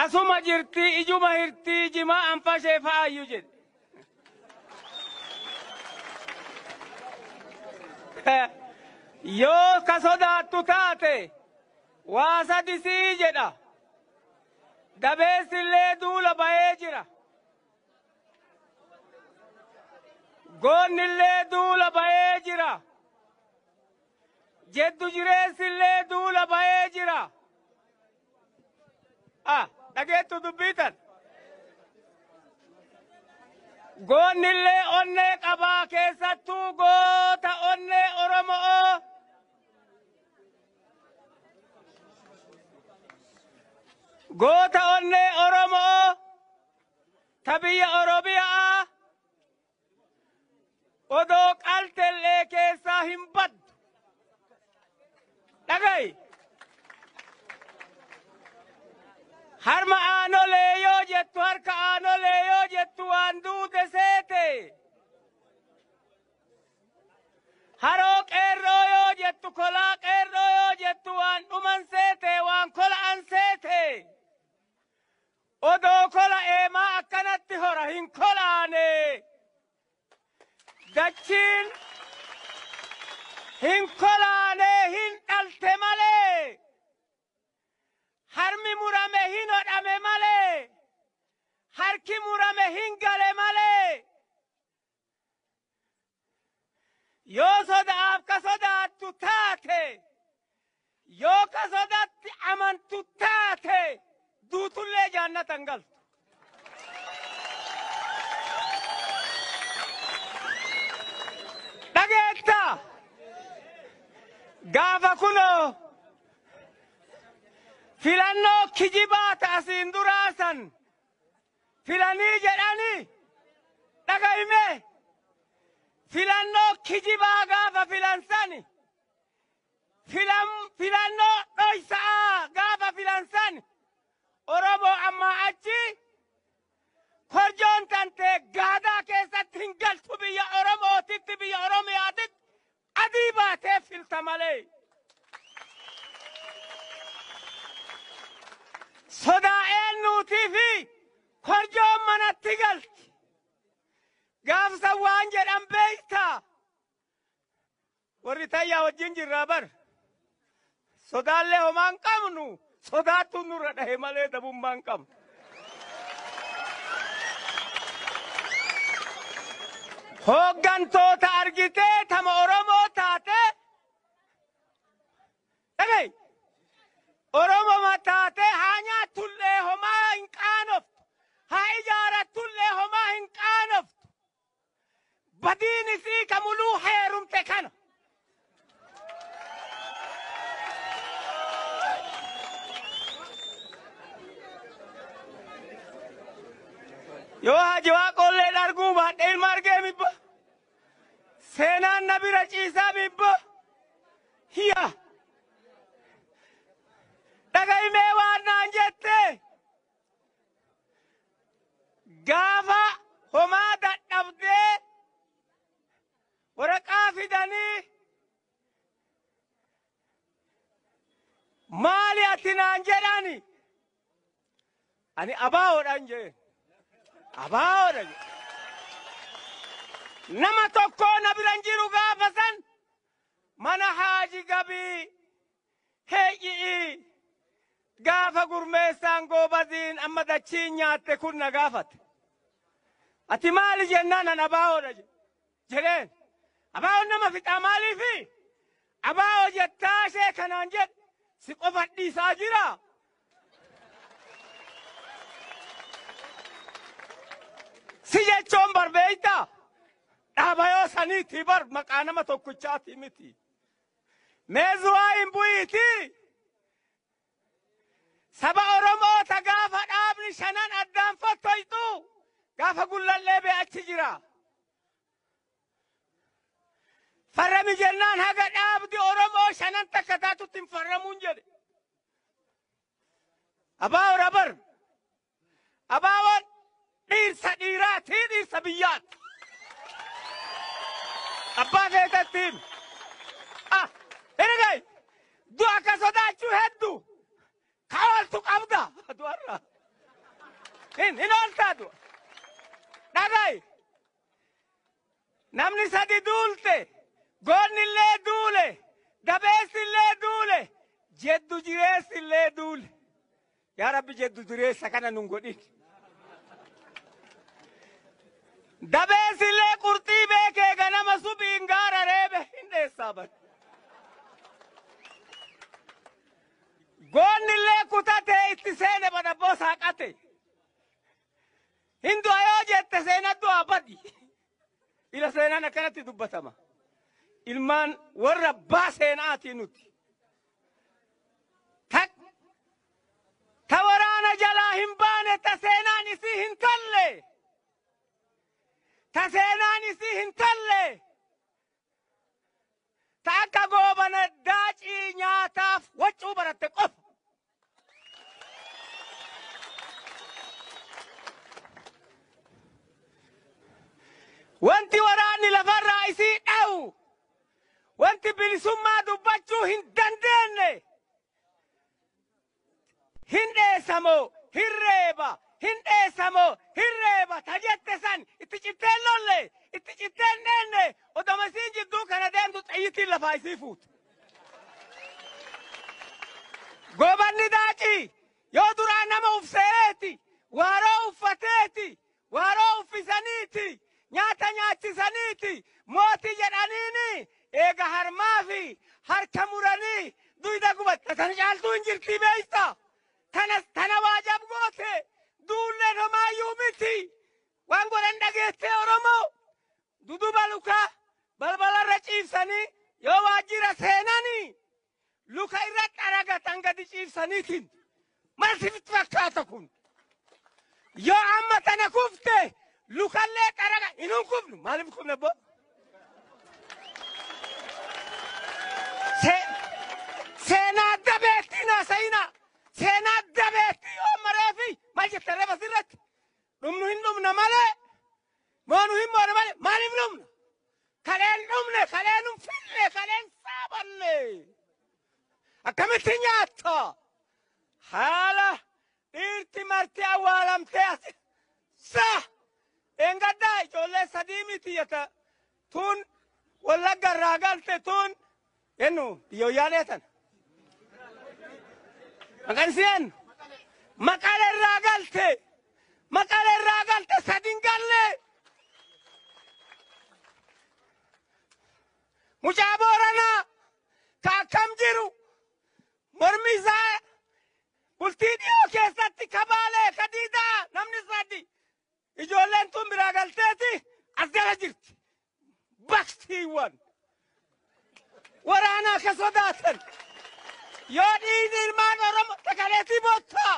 asuma jirti ijuma hirti jima anfa shefa ayujid yo kasodaattu taate waasa disii jedha dabeessillee duula bahee jira goonnillee duula bahee jira jeddu jireessillee duula bahee jira dhageettu dubbitan goonnillee onnee qabaa keessattuu goota onnee Oromoo goota onnee Oromoo tabiyya Oromiyaa odoo qaltellee keessaa hin baddu dhaga'i harma aanolee yoo jettu harka aanolee yoo jettu waan duute seete haroo qeerroo yoo jettu kolaa qeerroo yoo jettu waan dhuman seete waan kola'an seete odoo kola eemaa akkanatti hora hin kolaane dachiin hin kolaane hin dhalte malee harmi murame hin hodhame malee harki murame hin gale malee yoo sodaaf ka sodaattu taate yoo ka sodaatti amantu taate duutullee jaannatan galtu dhageetta gaafa kunoo filannoo kijibaa ta'asiin duraasan filanii jedhanii dhaga'ime filannoo kijibaa gaafa filansani filannoo dhoysaa gaafa filansani Oromoo ammaa achi korjoon tantee gaadaa keessatti hin galtu biyya Oromootitti biyya Oromiyaatitti adii baatee filta malee. Sodaa'een nuutii fi korjoon manatti galti. Gaafsa waan jedhan beektaa. Warri tayyaa wajjin jirraa bar. Sodaallee homaan qabnu. Sodaattu nurra dhahe malee dabummaan qabnu. Hooggantoota argitee tama Oromoo taate. Dhagay. Oromoo taate haa nyaatullee homaa hin qaanoftu. Haa ijaaratullee homaa hin qaanoftu. Badiin isii kamuluu heerumte kana. Yoo haji waaqollee dharguu baadhee ilma argee mibba. Seenaan na bira ciisaa mibba. Hiya. Dhaga'imee waan naan jette. Gaafa homaa dadhabdee waraqaa fidanii maali ati naan jedhani. Ani abaawoodhaan jee. Abaawodha. Nama tokko na biran jiru gaafa san mana haaji gabii heeyyi'i gaafa gurmeessaan goobaziin amma dachiin nyaatte kun na gaafate. Ati maali jennaan an abaawodha jedheen. Abaawon nama fixaa maaliifi? Abaawo jettaashee kanaan jedhe si qofadhiisaa jira. Si jechuun barbeeyta dhaabayoo saniitii bar maqaa nama tokkichaati miti. Meezuwaa hin bu'iiti. Saba Oromoota gaafa dhaabni shanan addaan fottoytu gaafa gullallee be'achi jira. Farrami jennaan haga dhaabdi Oromoo shanan takka taatutti hin farramuun jedhe. Abaawoo rabar. Abaawoon dhiirsa dhiiraatii dhiirsa biyyaatti. Abbaa feetattiin. Ergay du'a ka sodaachuu hedduu kawaltu qabda du'arra hin ooltaa du'a dhaga'i namni sadi duulte goonnillee duule dabeessillee duule jeddu jireessillee duule yaa rabbi jeddu jireessa kana nun godhin dabeessillee qurxii beekee ganama subiin gaara reebe hin dheessaa bar goonnillee kutatee itti seene badabboo saaqate hin du'a yoo jette seena du'a badi ila seenaan akkanatti dubbatama ilmaan warra abbaa seenaatii nuti ta waraana jalaa hin baane ta seenaan isii hin tolle ta seenaan isii hin tolle ta akka goobana daacii nyaataaf waccuu baratte qofa wanti waraanni lafarraa isii dhawu wanti bilisummaa dubbachuu hin dandeenye hin dheessamoo hin dheessamoo hirreeba ta jette san itti citteen lolle itti citteen dheenne odamasiin jidduu kana deemtu xayyitiin lafaa isii fuute goobanni daacii yoo duraa nama ufseeeti waaroo uffateeti waaroo uffisaniiti nyaata nyaachisaniiti mootii jedhaniini eega harmaa fi harka muranii duyda gubatte tan caaltuu hin jirtii beeyta tana waajab goote duulleen homaayyuu miti waan godhan dhageettee oromoo duduba lukaa balbalarra ciibsanii yoo waajjira seenanii luka irratti aragatan gadi ciibsaniitiin maal sitti fakkaata kun yoo amma tana kufte lukallee qaraga inun kufnu maaliif kufne bo seenaa dabeetti naasayina seenaa dabeetti yoo mareefi maal jette reeba sirratti dhumnu hin dhumna malee moonu hin moone malee maaliif dhumna kaleen dhumne kaleenum finne kaleen saabanne akkamitti nyaatta haala dhiirti marti awwaalamtee asi saa engadda ijoollee sadii miti yata tun wallagga irraa galte tun yennu biyyoyyaalee tana maqaan iseen maqalee irraa galte sadin galle mucaa booranaa ka akkam jiru mormi isaa bultii dhiyoo keessatti kabaalee kadiidaa namni sadi ijoolleen tun biraa galteeti as jala jirti baktiiwwan waraanaa ka sodaatan yoo dhiigni ilmaan oromoo sakaleetii boottaa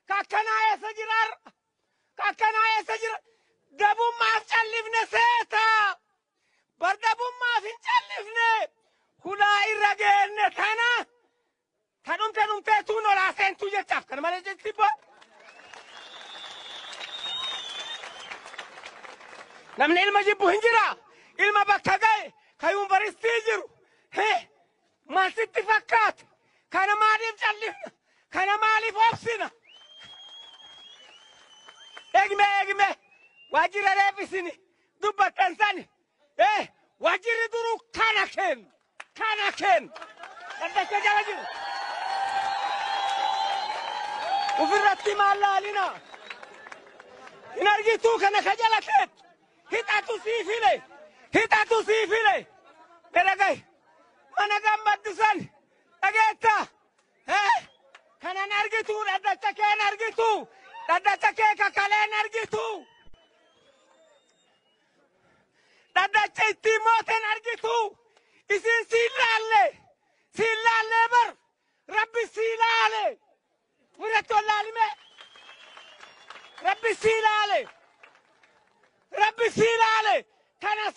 ka akkanaa eessa jira dabummaaf callifne seeta bar dabummaaf hin callifne hulaa irra geenne tana ta dhumtee tuun olaa seentuu jechaaf kana malee jetti bo namni ilma jibbu hin jira ilma bakka ga'e ka yuunivarsiitii jiru maal sitti fakkaata kana maaliif callifna kana maaliif obsina eegme waajjira reebisini dubbattan sani waajjirri duruu kana kennu daddacha jala jiru ufirratti maal laalina hin argituu kana ka jala teettu hixatu sii file dhagay mana gammaddu san dhageetta kanan argitu daddacha keen argitu daddacha kee kakaleen argitu daddacha ittiin mooten argitu isin siin laalle bar rabbi sii laale fudhattu laalime rabbi sii laale kana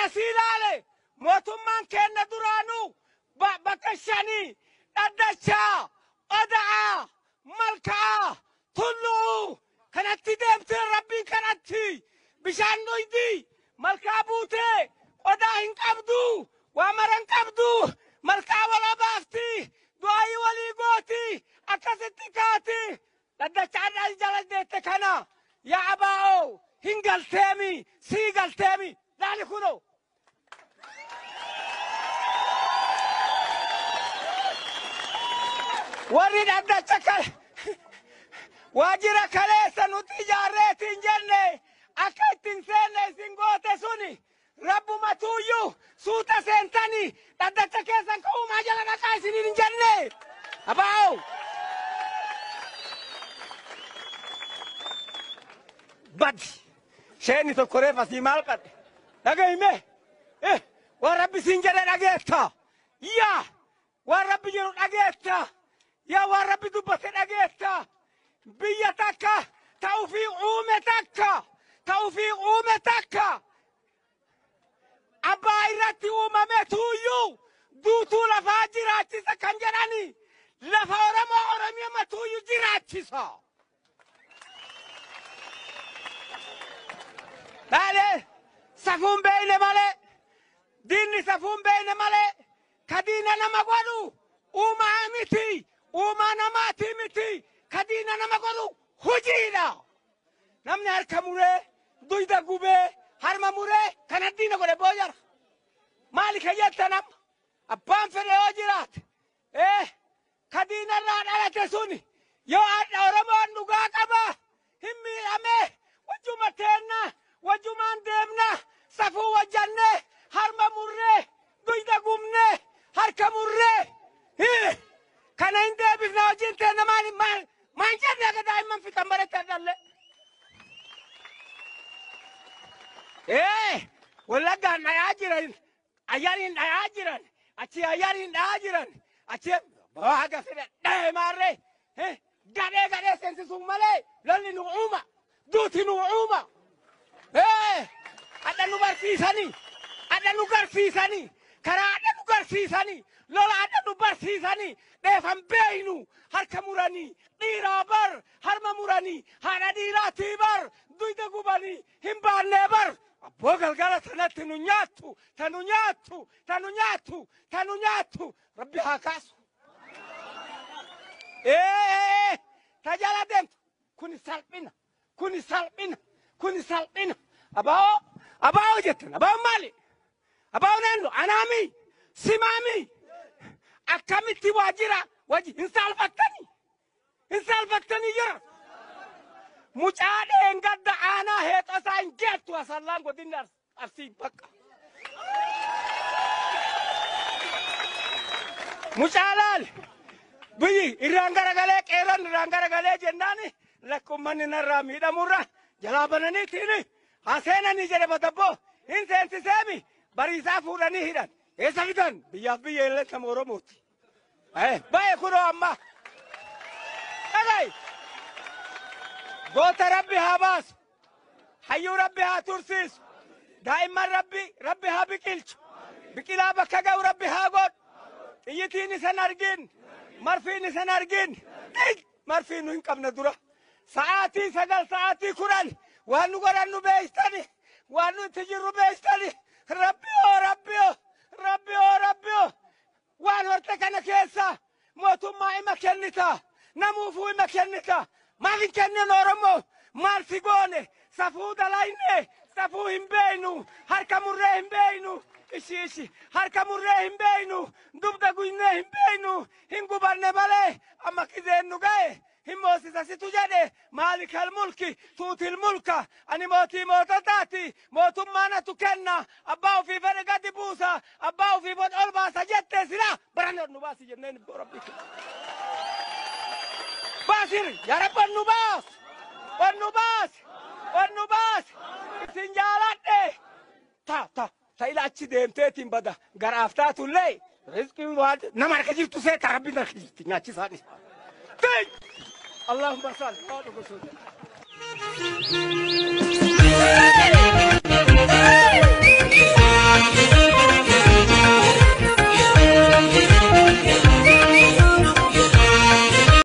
sii laale mootummaan kenna duraanuu bakka shanii daddachaa oda'aa malkaa tulluu kanatti deemtee rabbii kanatti bishaan dhuydi malkaa buutee odaa hin qabdu وامرن قبدو ملكا ولا بافتي دعاي ولي قوتي أكستكاتي لدى تعالى الجلد ديتك أنا يا عباو هنقل تامي سيقل تامي دعني كنو ورد أدى تكال واجرة كليسة نتيجة جنة أكيد تنسيني سنقوت سوني رب ما تويو سوتا سنتاني تدا تكيسا كوم عجلة نكايسين جنة أباو بد شيني تكوري فاسي مالكت نغاي مي إيه ورب سنجرة نغيتا يا ورب جنو نغيتا يا ورب دبت نغيتا بيتك توفيق أمتك توفيق أمتك أبايرتي أممتويو دوتو لفا جراتي سكنجراني لفا أرمي متويو جراتي سا بالي سفون بين مالي ديني سفون بين مالي كدينا نمقودو أما متي أما نماتي متي كدينا نمقودو هجينا نمني هركموري دويدا قوبي هرمموري كندينا قولي بوجر مالك يتنم أبان فري وجرات إيه كدينا ران على تسوني يو أرد أورمان نقاق أبا همي أمي وجمتنا وجمان ديمنا سفو وجنة هرمموري دويدا قومني هركموري إيه كان عندي بفنا وجنتنا ما نجرنا دائما في تمرة تدل إيه ولا كان أجرن أيارين أجرن أشي أيارين أجرن أشي بواقع سيد ده مارة إيه قدر سنس سومالي للي نوعوما دوتي نوعوما إيه ada nu barsiisani karaa ada nu garsiisani lola ada nu barsiisani dheefan beeynu harka muranii dhiiraa bar harma muranii haadha dhiiraatii bar duyda gubanii hin baannee bar abboo galgala sanatti nu nyaattu rabbi haa kaasu tajala deemtu kuni salphina أباو جتن أباو مالي أباو نندو أنامي سمامي أكملتي واجرة وجه إنسان فتني جرا مجاد إنقد أنا هيت أسان جت وصلان قدين أرسي بكا مجالال بيجي إيران غالي جناني لكم من الرامي دمورة جلابنني تيني أسينا نيجي بدبو إنسان تسامي بريسا فوراني هيران إيسا فيدان بياف بيجي لك مورو موتي باي كورو أما أغاي قوت ربي هاباس حيو ربي هاتورسيس دائما ربي هابكيلش بكلا بكاقاو ربي هاقود إيتيني سنرجين مرفيني سنرجين مرفينو إنكم ندورا ساعاتي ساعاتي كوران وانو قرانو بيستاني وانو تجرو بيستاني ربيو وانو ارتكنا كيسا موتو ماي مكنتا نموفو مكنتا ما في كنن نورمو مالفيقوني سفو دلايني سفو همبينو هركا مرة همبينو إشي هركا مرة همبينو دوبدا قويني همبينو هنقو بارني بالي أما كذين نقاي هم موسيسا ستجده مالك الملك توتي الملك أني موتي موتتاتي موتو مانا تكنا أباو في فرقات بوسا أباو في بود ألباسا جتة سلا برانر نباسي جنين بربك باسر يا رب والنباس سنجالات تا إلا أتشي ديمتين بدا غرافتات اللي رزقي واد نمار كجيب تسي تربي نخجيب تناتي ساني اللهم صل على رسول الله